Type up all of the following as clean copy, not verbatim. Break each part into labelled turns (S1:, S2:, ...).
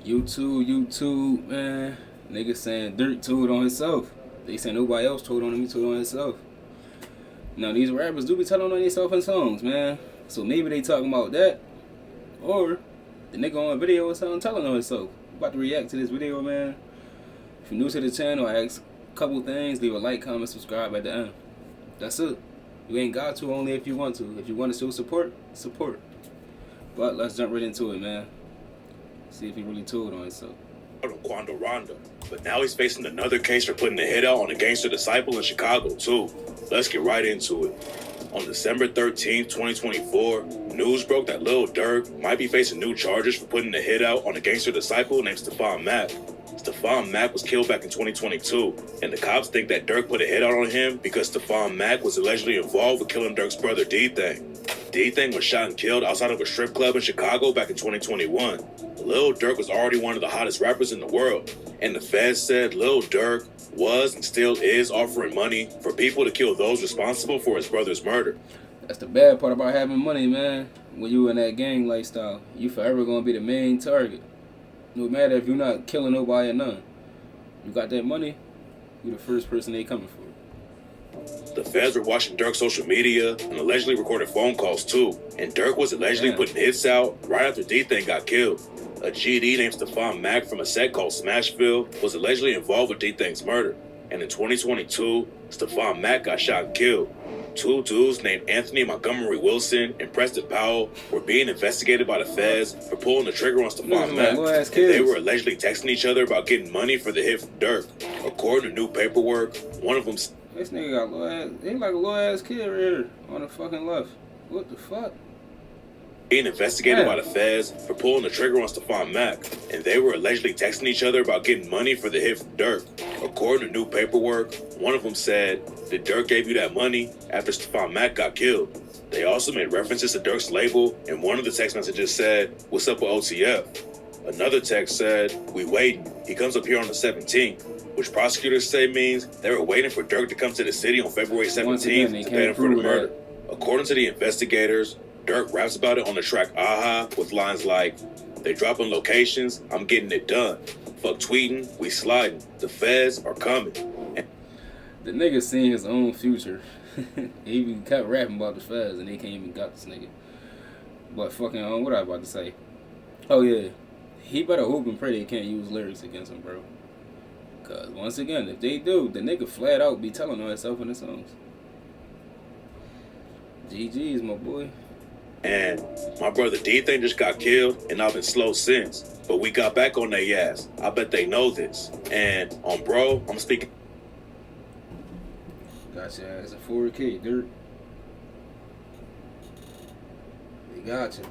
S1: YouTube, man. Niggas saying Durk told on himself. They saying nobody else told on him, he told on himself. Now, these rappers do be telling on themselves in songs, man. So maybe they talking about that. Or the nigga on video or something telling on himself. About to react to this video, man. If you're new to the channel, I ask a couple things. Leave a like, comment, subscribe at the end. That's it. You ain't got to, only if you want to. If you want to show support, support. But let's jump right into it, man. See if he really told on himself.
S2: Quando Rondo, but now he's facing another case for putting a hit out on a gangster disciple in Chicago too. Let's get right into it. On December 13th, 2024, news broke that Lil Durk might be facing new charges for putting a hit out on a gangster disciple named Stefan Mack. Stefan Mack was killed back in 2022, and the cops think that Durk put a hit out on him because Stefan Mack was allegedly involved with killing Durk's brother D-Thing. D-Thing was shot and killed outside of a strip club in Chicago back in 2021. Lil Durk was already one of the hottest rappers in the world, and the feds said Lil Durk was and still is offering money for people to kill those responsible for his brother's murder.
S1: That's the bad part about having money, man. When you in that gang lifestyle, you forever gonna be the main target. No matter if you're not killing nobody or none. You got that money, you're the first person they coming for.
S2: The feds were watching Durk's social media and allegedly recorded phone calls too. And Durk was allegedly putting hits out right after D-Thing got killed. A GD named Stefan Mack from a set called Smashville was allegedly involved with D-Thing's murder. And in 2022, Stefan Mack got shot and killed. Two dudes named Anthony Montgomery Wilson and Preston Powell were being investigated by the feds for pulling the trigger on Stefan Mack. And they were allegedly texting each other about getting money for the hit from Durk. According to new paperwork, one of them...
S1: This nigga got little ass. He like a little ass kid right here on the fucking left. What the fuck?
S2: Being investigated by the feds for pulling the trigger on Stefan Mack, and they were allegedly texting each other about getting money for the hit from Durk. According to new paperwork, one of them said that Durk gave you that money after Stefan Mack got killed. They also made references to Durk's label, and one of the text messages said, "What's up with OTF?" Another text said, "We waiting. He comes up here on the 17th." Which prosecutors say means they were waiting for Durk to come to the city on February 17th to pay him for the murder. According to the investigators, Durk raps about it on the track Aha with lines like, "They dropping locations, I'm getting it done. Fuck tweeting, we sliding. The feds are coming."
S1: The nigga seen his own future. He even kept rapping about the feds and they can't even got this nigga. But fucking, what I about to say? Oh yeah, he better hope and pray they can't use lyrics against him, bro. Cause once again, if they do, the nigga flat out be telling on himself in the songs. GG's, my boy.
S2: And my brother D-Thing just got killed, and I've been slow since. But we got back on their ass. I bet they know this. And on bro, I'm speaking.
S1: Got your ass at 4K, Durk. They got you.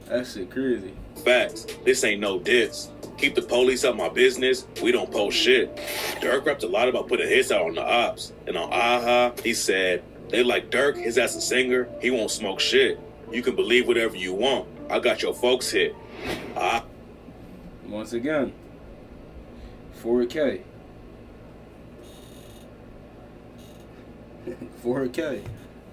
S1: That shit crazy.
S2: Facts. This ain't no diss. Keep the police out my business. We don't post shit. Durk rapped a lot about putting hits out on the ops. And on Aha, he said, "They like Durk, his ass a singer. He won't smoke shit. You can believe whatever you want. I got your folks hit."
S1: Once again, 4K. 4K.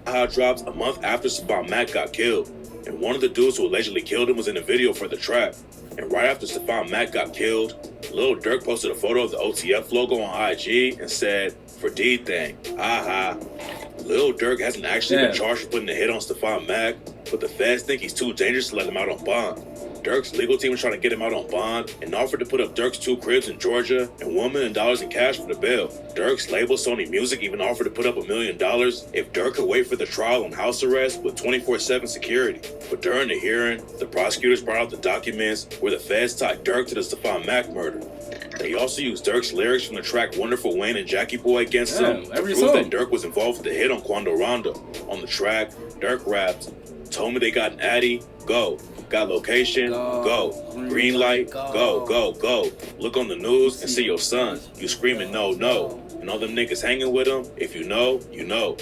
S2: Aha drops a month after Stefan Mack got killed. And one of the dudes who allegedly killed him was in the video for the track. And right after Stefan Mack got killed, Lil Durk posted a photo of the OTF logo on IG and said, "For D-Thing, aha." Lil Durk hasn't actually been charged for putting a hit on Stefan Mack, but the feds think he's too dangerous to let him out on bond. Durk's legal team was trying to get him out on bond and offered to put up Durk's 2 cribs in Georgia and $1 million in cash for the bail. Durk's label, Sony Music, even offered to put up $1 million if Durk could wait for the trial on house arrest with 24/7 security. But during the hearing, the prosecutors brought out the documents where the feds tied Durk to the Stefan Mack murder. They also used Durk's lyrics from the track Wonderful Wayne and Jackie Boy against him to prove that Durk was involved with the hit on Quando Rondo. On the track, Durk rapped, "Told me they got an Addy, go. Got location, go. Green light, go, go, go. Look on the news and see your son. You screaming no, no. And all them niggas hanging with him, if you know, you know."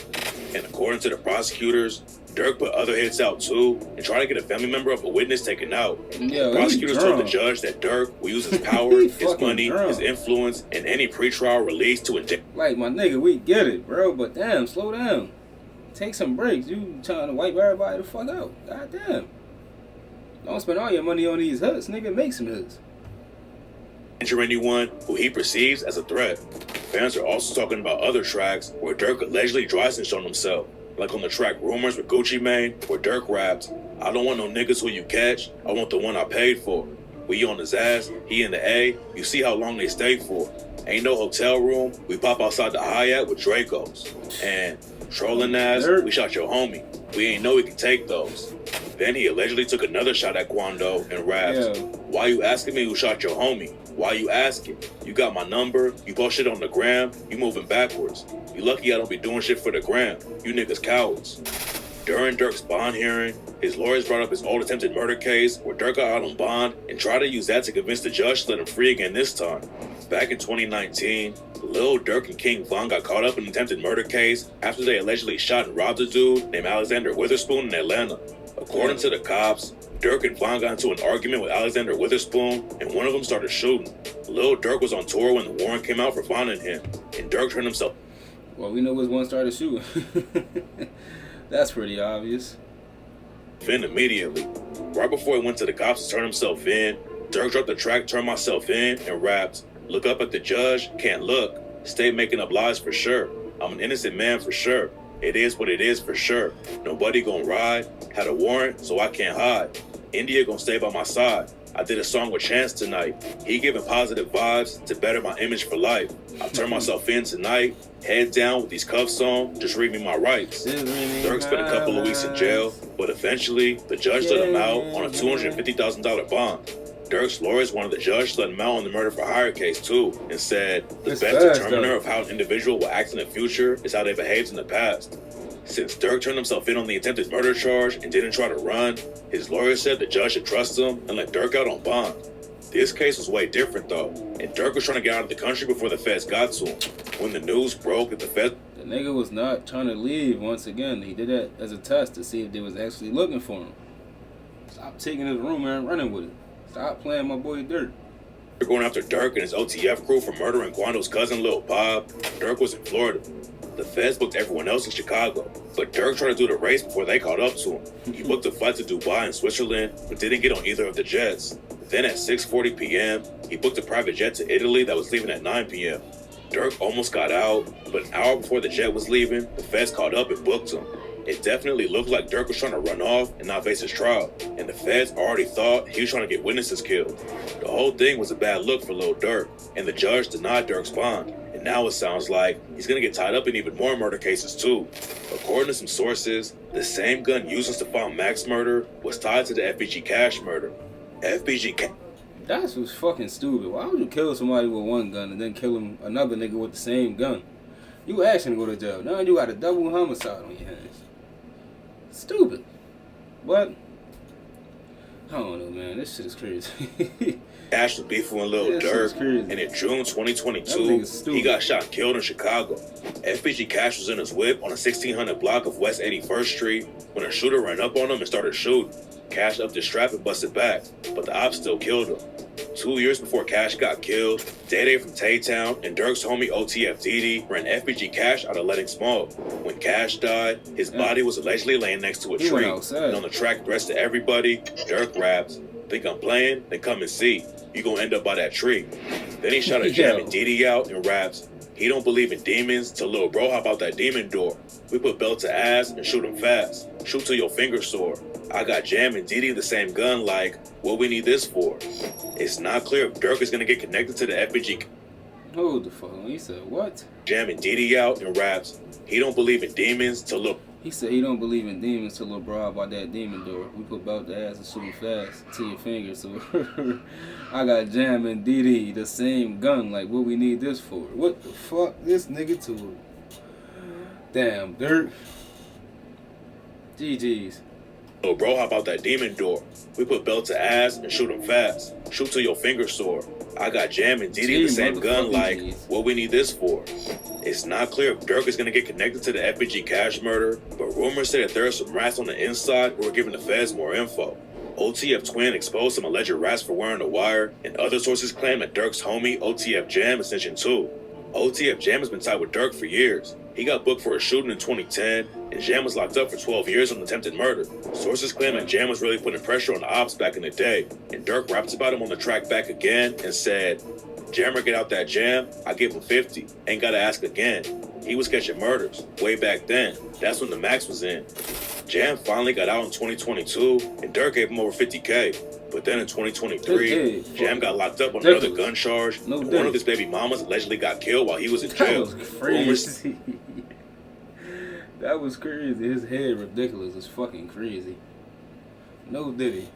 S2: And according to the prosecutors, Durk put other hits out too and tried to get a family member of a witness taken out. The prosecutors told the judge that Durk will use his power, his money, his influence, and any pretrial release to inject.
S1: Like, my nigga, we get it, bro, but damn, slow down. Take some breaks. You trying to wipe everybody the fuck out. God damn. Don't spend all your money on these hoods, nigga. Make some hoods.
S2: Injure anyone who he perceives as a threat. Fans are also talking about other tracks where Durk allegedly dry snitched on himself, like on the track Rumors with Gucci Mane, where Durk raps, "I don't want no niggas who you catch, I want the one I paid for. We on his ass, he in the A, you see how long they stay for. Ain't no hotel room, we pop outside the Hyatt with Dracos. And trolling ass, we shot your homie, we ain't know we could take those." Then he allegedly took another shot at Quando and raps, "Why you asking me who shot your homie? Why you asking? You got my number, you post shit on the gram, you moving backwards. You lucky I don't be doing shit for the gram, you niggas cowards." During Durk's bond hearing, his lawyers brought up his old attempted murder case where Durk got out on bond and tried to use that to convince the judge to let him free again this time. Back in 2019, Lil Durk and King Von got caught up in an attempted murder case after they allegedly shot and robbed a dude named Alexander Witherspoon in Atlanta. According to the cops, Durk and Von got into an argument with Alexander Witherspoon, and one of them started shooting. Lil Durk was on tour when the warrant came out for Von and him, and Durk turned himself.
S1: Well, we know which one started shooting. That's pretty obvious.
S2: In immediately. Right before he went to the cops to turn himself in, Durk dropped the track "Turn Myself In" and rapped, "Look up at the judge, can't look. Stay making up lies for sure. I'm an innocent man for sure. It is what it is for sure. Nobody gon' ride. Had a warrant, so I can't hide. India gon' stay by my side. I did a song with Chance tonight. He giving positive vibes to better my image for life. I turn myself in tonight. Head down with these cuffs on, just read me my rights." Durk spent a couple of weeks in jail, but eventually the judge let him out on a $250,000 bond. Durk's lawyers wanted the judge to let him out on the murder for hire case too, and said the best determiner of how an individual will act in the future is how they behaved in the past. Since Durk turned himself in on the attempted murder charge and didn't try to run, his lawyer said the judge should trust him and let Durk out on bond. This case was way different though, and Durk was trying to get out of the country before the feds got to him. When the news broke that the feds...
S1: The nigga was not trying to leave once again. He did that as a test to see if they was actually looking for him. Stop taking his rumor and running with it. Stop playing my boy Durk.
S2: They're going after Durk and his OTF crew for murdering Quando's cousin Lil Bob. Durk was in Florida. The feds booked everyone else in Chicago, but Durk tried to do the race before they caught up to him. He booked a flight to Dubai and Switzerland, but didn't get on either of the jets. Then at 6:40 p.m., he booked a private jet to Italy that was leaving at 9 p.m. Durk almost got out, but an hour before the jet was leaving, the feds caught up and booked him. It definitely looked like Durk was trying to run off and not face his trial, and the feds already thought he was trying to get witnesses killed. The whole thing was a bad look for Lil Durk, and the judge denied Durk's bond. And now it sounds like he's gonna get tied up in even more murder cases too. According to some sources, the same gun used in Stefan Mack's murder was tied to the FBG Cash murder. FBG Cash.
S1: That's what's fucking stupid. Why would you kill somebody with one gun and then kill him another nigga with the same gun? You asking to go to jail. Now you got a double homicide on your hands. Stupid. But I don't know, man. This shit is crazy.
S2: Cash was beefing with Lil Durk, and in June 2022, he got shot and killed in Chicago. FBG Cash was in his whip on a 1600 block of West 81st Street when a shooter ran up on him and started shooting. Cash upped his strap and busted back, but the ops still killed him. 2 years before Cash got killed, Day from Tay-Town and Durk's homie OTF Didi ran FBG Cash out of letting smoke. When Cash died, his body was allegedly laying next to a tree. And on the track Threats to Everybody, Durk raps, "Think I'm playing? Then come and see. You gonna end up by that tree." Then he shot a jam and Didi out and raps, "He don't believe in demons till Lil Bro hop out that demon door. We put belt to ass and shoot him fast. Shoot till your fingers sore. I got Jam and Didi the same gun, like, what we need this for?" It's not clear if Durk is gonna get connected to the FBG.
S1: Hold the fuck on. He said what?
S2: Jam and Didi out and raps, "He don't believe in demons till Lil..."
S1: He said he don't believe in demons till Lil Bro about that demon door. We put belt to ass and shoot him fast to your fingers. So I got Jam and Didi the same gun, like what we need this for? What the fuck? This nigga too. Damn, Durk. GG's.
S2: Lil Bro hop out that demon door. We put belt to ass and shoot him fast. Shoot till your fingers sore. I got Jam and Didi the same gun, like, what we need this for? It's not clear if Durk is gonna get connected to the FBG Cash murder, but rumors say that there are some rats on the inside who are giving the feds more info. OTF Twin exposed some alleged rats for wearing the wire, and other sources claim that Durk's homie OTF Jam is snitching too. OTF Jam has been tied with Durk for years. He got booked for a shooting in 2010, and Jam was locked up for 12 years on attempted murder. Sources claim that Jam was really putting pressure on the ops back in the day, and Durk raps about him on the track back again and said, "Jammer get out that jam, I give him 50, ain't gotta ask again. He was catching murders, way back then. That's when the max was in." Jam finally got out in 2022, and Durk gave him over 50K. But then in 2023, Jam got locked up on another gun charge, and one of his baby mamas allegedly got killed while he was in jail.
S1: That was crazy. That was crazy. His head ridiculous. It's fucking crazy. No Diddy.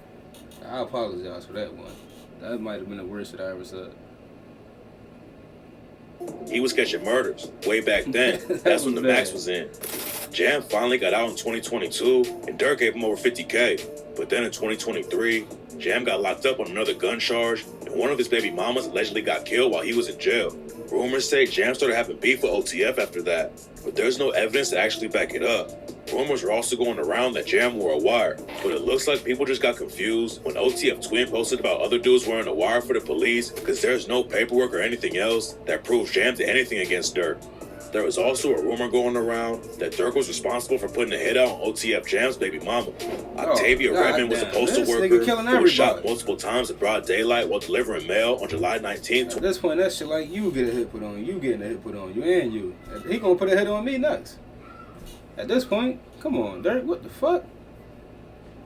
S1: I apologize for that one. That might have been the worst that I ever said.
S2: He was catching murders, way back then. That's when the max was in. Jam finally got out in 2022, and Durk gave him over 50K. But then in 2023, Jam got locked up on another gun charge, and one of his baby mamas allegedly got killed while he was in jail. Rumors say Jam started having beef with OTF after that, but there's no evidence to actually back it up. Rumors are also going around that Jam wore a wire, but it looks like people just got confused when OTF Twin posted about other dudes wearing a wire for the police, because there's no paperwork or anything else that proves Jam did anything against Durk. There was also a rumor going around that Durk was responsible for putting a hit out on OTF Jam's baby mama. Octavia Redmond was a postal worker who was shot multiple times in broad daylight while delivering mail on July 19th.
S1: At this point, that shit like you get a hit put on you, getting a hit put on you, and you. He gonna put a hit on me next. At this point, come on, Durk, what the fuck?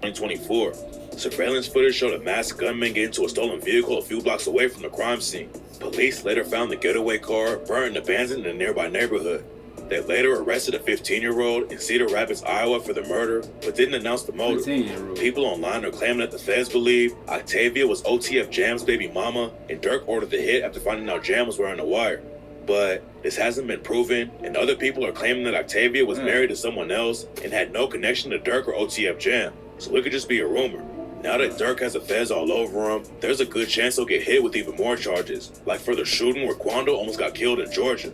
S2: 2024. Surveillance footage showed a masked gunman get into a stolen vehicle a few blocks away from the crime scene. Police later found the getaway car burned and abandoned in a nearby neighborhood. They later arrested a 15-year-old in Cedar Rapids, Iowa for the murder, but didn't announce the motive. People online are claiming that the feds believe Octavia was OTF Jam's baby mama, and Durk ordered the hit after finding out Jam was wearing a wire. But this hasn't been proven, and other people are claiming that Octavia was married to someone else and had no connection to Durk or OTF Jam, so it could just be a rumor. Now that Durk has the feds all over him, there's a good chance he'll get hit with even more charges, like for the shooting where Quando almost got killed in Georgia.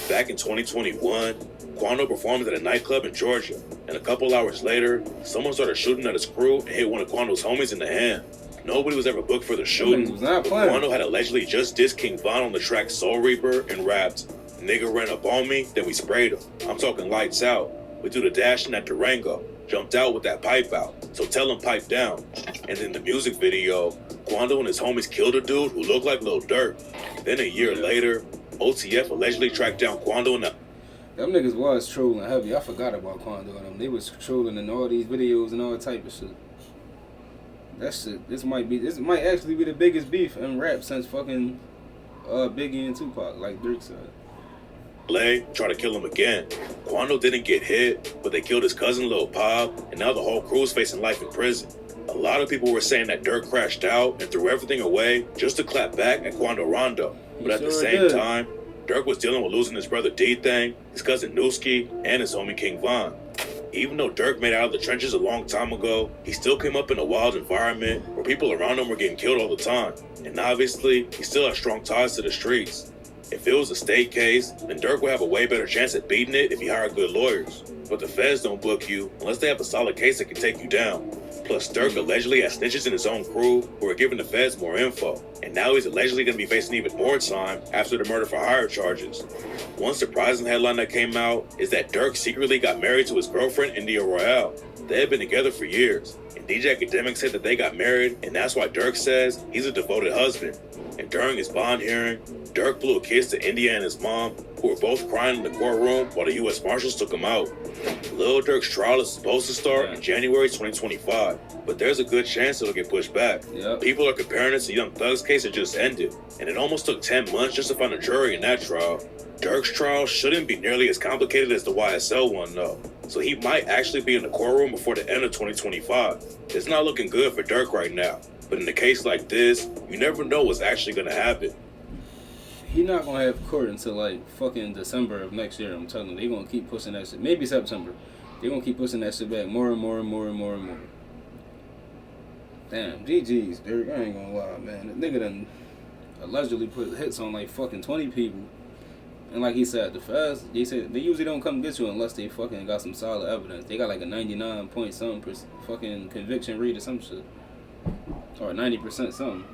S2: Back in 2021, Quando performed at a nightclub in Georgia, and a couple hours later, someone started shooting at his crew and hit one of Quando's homies in the hand. Nobody was ever booked for the shooting, but Quando had allegedly just dissed King Von on the track Soul Reaper and rapped, "Nigga ran up on me, then we sprayed him. I'm talking lights out. We do the dash in that Durango. Jumped out with that pipe out, so tell him pipe down." And in the music video, Quando and his homies killed a dude who looked like Lil Durk. Then a year later, OTF allegedly tracked down Quando and
S1: them niggas was trolling heavy. I forgot about Quando and them. They was trolling in all these videos and all type of shit. That shit, this might actually be the biggest beef in rap since fucking Biggie and Tupac, like Durk said.
S2: Try to kill him again. Quando didn't get hit, but they killed his cousin Lil Pop, and now the whole crew's facing life in prison. A lot of people were saying that Durk crashed out and threw everything away just to clap back at Quando Rondo. But at the same time, Durk was dealing with losing his brother D-Thang, his cousin Newski, and his homie King Von. Even though Durk made it out of the trenches a long time ago, he still came up in a wild environment where people around him were getting killed all the time. And obviously, he still has strong ties to the streets. If it was a state case, then Durk would have a way better chance at beating it if he hired good lawyers. But the feds don't book you unless they have a solid case that can take you down. Plus, Durk allegedly has snitches in his own crew who are giving the feds more info. And now he's allegedly going to be facing even more time after the murder for hire charges. One surprising headline that came out is that Durk secretly got married to his girlfriend, India Royale. They had been together for years. And DJ Academic said that they got married, and that's why Durk says he's a devoted husband. And during his bond hearing, Durk blew a kiss to India and his mom, who were both crying in the courtroom while the U.S. Marshals took him out. Lil Durk's trial is supposed to start in January 2025, but there's a good chance it'll get pushed back. People are comparing it to Young Thug's case that just ended, and it almost took 10 months just to find a jury in that trial. Durk's trial shouldn't be nearly as complicated as the YSL one, though, so he might actually be in the courtroom before the end of 2025. It's not looking good for Durk right now, but in a case like this, you never know what's actually going to happen.
S1: He not gonna have court until like fucking December of next year. I'm telling you, they gonna keep pushing that shit. Maybe September. They gonna keep pushing that shit back more and more and more and more and more. Damn, GG's, Durk. I ain't gonna lie, man. The nigga done allegedly put hits on like fucking 20 people. And like he said, the feds, they said they usually don't come get you unless they fucking got some solid evidence. They got like a 99 point something fucking conviction rate or some shit, or 90% something.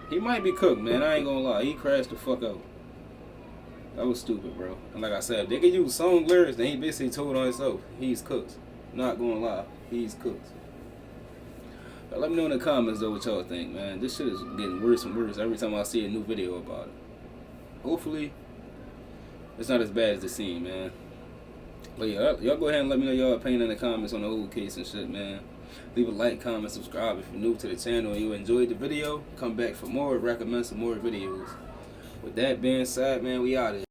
S1: He might be cooked, man. I ain't gonna lie. He crashed the fuck out. That was stupid, bro. And like I said, if they could use song lyrics, then he basically told on himself. He's cooked. Not gonna lie, he's cooked. But let me know in the comments though what y'all think, man. This shit is getting worse and worse every time I see a new video about it. Hopefully, it's not as bad as it seems, man. But yeah, y'all go ahead and let me know y'all opinion in the comments on the whole case and shit, man. Leave a like, comment, subscribe if you're new to the channel and you enjoyed the video. Come back for more, recommend some more videos. With that being said, man, we out of here.